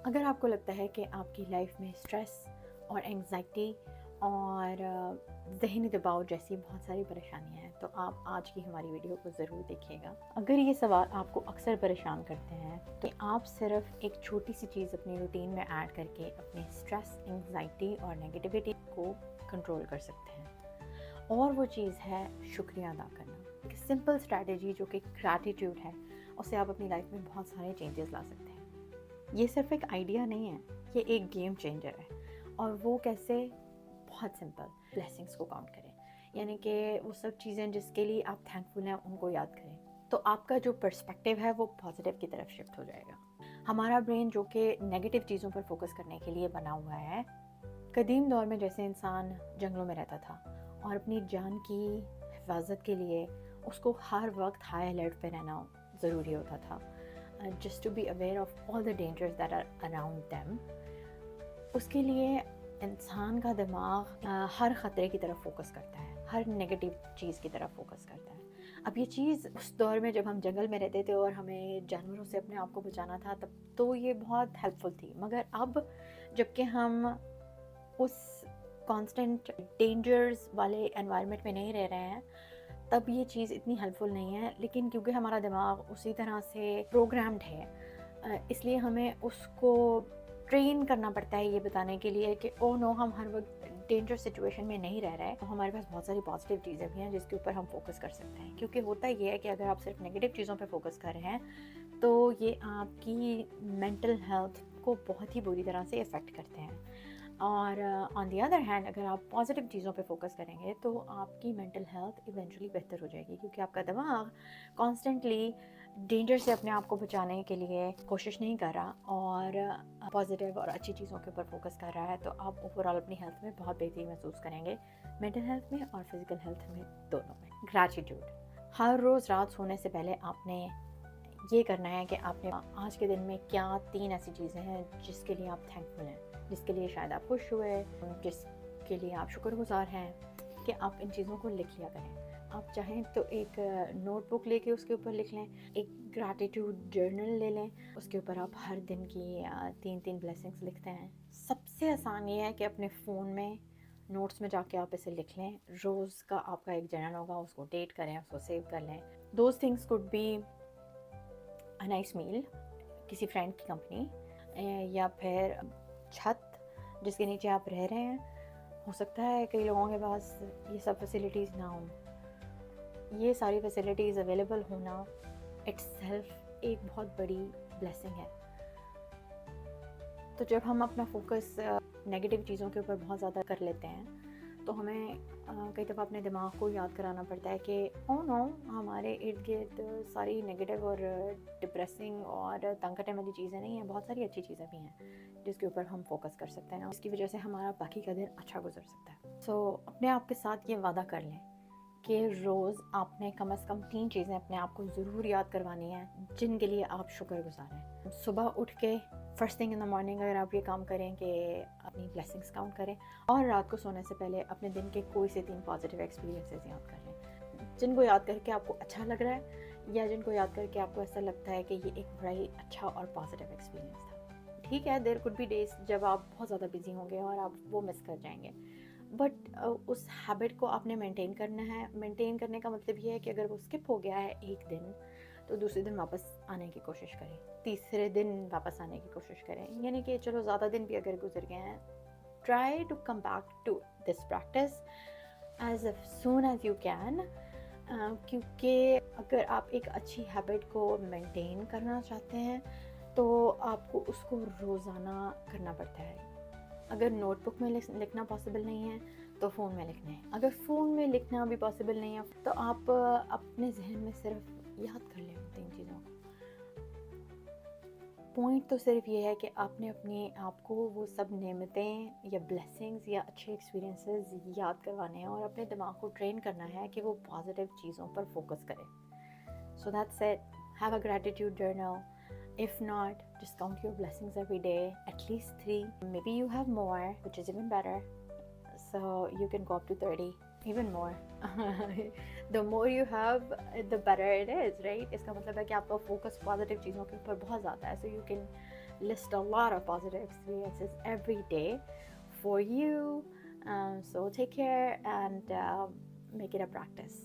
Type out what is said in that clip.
اگر آپ کو لگتا ہے کہ آپ کی لائف میں اسٹریس اور انگزائٹی اور ذہنی دباؤ جیسی بہت ساری پریشانیاں ہیں تو آپ آج کی ہماری ویڈیو کو ضرور دیکھیے گا۔ اگر یہ سوال آپ کو اکثر پریشان کرتے ہیں تو آپ صرف ایک چھوٹی سی چیز اپنی روٹین میں ایڈ کر کے اپنے اسٹریس، انگزائٹی اور نیگیٹیوٹی کو کنٹرول کر سکتے ہیں، اور وہ چیز ہے شکریہ ادا کرنا۔ ایک سمپل اسٹریٹجی جو کہ گریٹیٹیوڈ ہے، اسے آپ اپنی لائف میں بہت سارے چینجز لا سکتے ہیں۔ یہ صرف ایک آئیڈیا نہیں ہے، یہ ایک گیم چینجر ہے۔ اور وہ کیسے؟ بہت سمپل، بلیسنگس کو کاؤنٹ کریں، یعنی کہ وہ سب چیزیں جس کے لیے آپ تھینکفل ہیں ان کو یاد کریں، تو آپ کا جو پرسپیکٹیو ہے وہ پازیٹیو کی طرف شفٹ ہو جائے گا۔ ہمارا برین جو کہ نیگیٹو چیزوں پر فوکس کرنے کے لیے بنا ہوا ہے، قدیم دور میں جیسے انسان جنگلوں میں رہتا تھا اور اپنی جان کی حفاظت کے لیے اس کو ہر وقت ہائی الرٹ پہ رہنا ضروری ہوتا تھا، just to be aware of all the dangers that are around them۔ اس کے لیے انسان کا دماغ ہر خطرے کی طرف فوکس کرتا ہے، ہر نیگیٹو چیز کی طرف فوکس کرتا ہے۔ اب یہ چیز اس دور میں جب ہم جنگل میں رہتے تھے اور ہمیں جانوروں سے اپنے آپ کو بچانا تھا تب تو یہ بہت ہیلپ فل تھی، مگر اب جب کہ ہم اس کانسٹنٹ ڈینجرز والے انوائرمنٹ میں نہیں رہ رہے ہیں تب یہ چیز اتنی ہیلپ فل نہیں ہے، لیکن کیونکہ ہمارا دماغ اسی طرح سے پروگرامڈ ہے، اس لیے ہمیں اس کو ٹرین کرنا پڑتا ہے یہ بتانے کے لیے کہ او نو، ہم ہر وقت ڈینجر سچویشن میں نہیں رہ رہے، ہمارے پاس بہت ساری پازیٹیو چیزیں بھی ہیں جس کے اوپر ہم فوکس کر سکتے ہیں۔ کیونکہ ہوتا یہ ہے کہ اگر آپ صرف نیگیٹو چیزوں پہ فوکس کر رہے ہیں تو یہ آپ کی مینٹل ہیلتھ کو بہت ہی بری طرح سے افیکٹ کرتے ہیں، اور آن دی ادر ہینڈ اگر آپ پازیٹیو چیزوں پہ فوکس کریں گے تو آپ کی مینٹل ہیلتھ ایونچولی بہتر ہو جائے گی، کیونکہ آپ کا دماغ کانسٹنٹلی ڈینجر سے اپنے آپ کو بچانے کے لیے کوشش نہیں کر رہا اور پازیٹیو اور اچھی چیزوں کے اوپر فوکس کر رہا ہے، تو آپ اوور آل اپنی ہیلتھ میں بہت بہتری محسوس کریں گے، مینٹل ہیلتھ میں اور فزیکل ہیلتھ میں، دونوں میں۔ گریٹیٹیوڈ، ہر روز رات سونے سے پہلے آپ نے یہ کرنا ہے کہ آپ نے آج کے دن میں کیا 3 ایسی چیزیں ہیں جس کے لیے آپ تھینکفل ہیں، جس کے لیے شاید آپ خوش ہوئے، جس کے لیے آپ شکر گزار ہیں، کہ آپ ان چیزوں کو لکھ لیا کریں۔ آپ چاہیں تو ایک نوٹ بک لے کے اس کے اوپر لکھ لیں، ایک گریٹیٹیوڈ جرنل لے لیں، اس کے اوپر آپ ہر دن کی 3 بلیسنگس لکھتے ہیں۔ سب سے آسان یہ ہے کہ اپنے فون میں نوٹس میں جا کے آپ اسے لکھ لیں، روز کا آپ کا ایک جرنل ہوگا، اس کو ڈیٹ کریں، اس کو سیو کر لیں۔ Those things could be a nice meal, کسی فرینڈ کی کمپنی، یا پھر چھت جس کے نیچے آپ رہ رہے ہیں۔ ہو سکتا ہے کئی لوگوں کے پاس یہ سب فیسلٹیز نہ ہوں، یہ ساری فیسلٹیز اویلیبل ہونا اٹس سیلف ایک بہت بڑی بلیسنگ ہے۔ تو جب ہم اپنا فوکس نیگیٹو چیزوں کے اوپر بہت زیادہ کر لیتے ہیں تو ہمیں کئی دفعہ اپنے دماغ کو یاد کرانا پڑتا ہے کہ او نو، ہمارے ارد گرد ساری نیگیٹو اور ڈپریسنگ اور تنگ کرنے والی چیزیں نہیں ہیں، بہت ساری اچھی چیزیں بھی ہیں جس کے اوپر ہم فوکس کر سکتے ہیں، اس کی وجہ سے ہمارا باقی کا دن اچھا گزر سکتا ہے۔ سو اپنے آپ کے ساتھ یہ وعدہ کر لیں کہ روز آپ نے کم از کم 3 چیزیں اپنے آپ کو ضرور یاد کروانی ہیں جن کے لیے آپ شکر گزار ہیں۔ صبح اٹھ کے first thing in the morning اگر آپ یہ کام کریں کہ اپنی بلیسنگس کاؤنٹ کریں، اور رات کو سونے سے پہلے اپنے دن کے کوئی سے 3 پازیٹیو ایکسپیرینسز یاد کر لیں، جن کو یاد کر کے آپ کو اچھا لگ رہا ہے یا جن کو یاد کر کے آپ کو ایسا لگتا ہے کہ یہ ایک بڑا ہی اچھا اور پازیٹیو ایکسپیرینس تھا۔ ٹھیک ہے، دیر کوڈ بی ڈیز جب آپ بہت زیادہ بزی ہوں گے اور آپ وہ مس کر جائیں گے، بٹ اس ہیبٹ کو آپ نے مینٹین کرنا ہے۔ مینٹین کرنے کا مطلب یہ ہے کہ اگر وہ اسکپ ہو گیا ہے ایک دن تو دوسرے دن واپس آنے کی کوشش کریں، تیسرے دن واپس آنے کی کوشش کریں، یعنی کہ چلو زیادہ دن بھی اگر گزر گئے ہیں، try to come back to this practice as soon as you can, کیونکہ اگر آپ ایک اچھی ہیبٹ کو مینٹین کرنا چاہتے ہیں تو آپ کو اس کو روزانہ کرنا پڑتا ہے۔ اگر نوٹ بک میں لکھنا پاسبل نہیں ہے تو فون میں لکھنا ہے، اگر فون میں لکھنا بھی پاسبل نہیں ہے تو آپ اپنے ذہن میں صرف یاد کر لیں 3 چیزوں کو۔ پوائنٹ تو صرف یہ ہے کہ آپ نے اپنے آپ کو وہ سب نعمتیں یا بلیسنگز یا اچھے ایکسپیرینسز یاد کروانے ہیں اور اپنے دماغ کو ٹرین کرنا ہے کہ وہ پازیٹیو چیزوں پر فوکس کرے۔ So that's it, have a gratitude journal. If not, just count your blessings every day, at least 3. Maybe you have more, which is even better. So you can go up to 30, even more. The more you have, the better it is, right? اس کا مطلب ہے کہ آپ کا focus positive چیزوں کے اوپر بہت زیادہ ہے. So you can list a lot of positive experiences every day for you. So take care and make it a practice.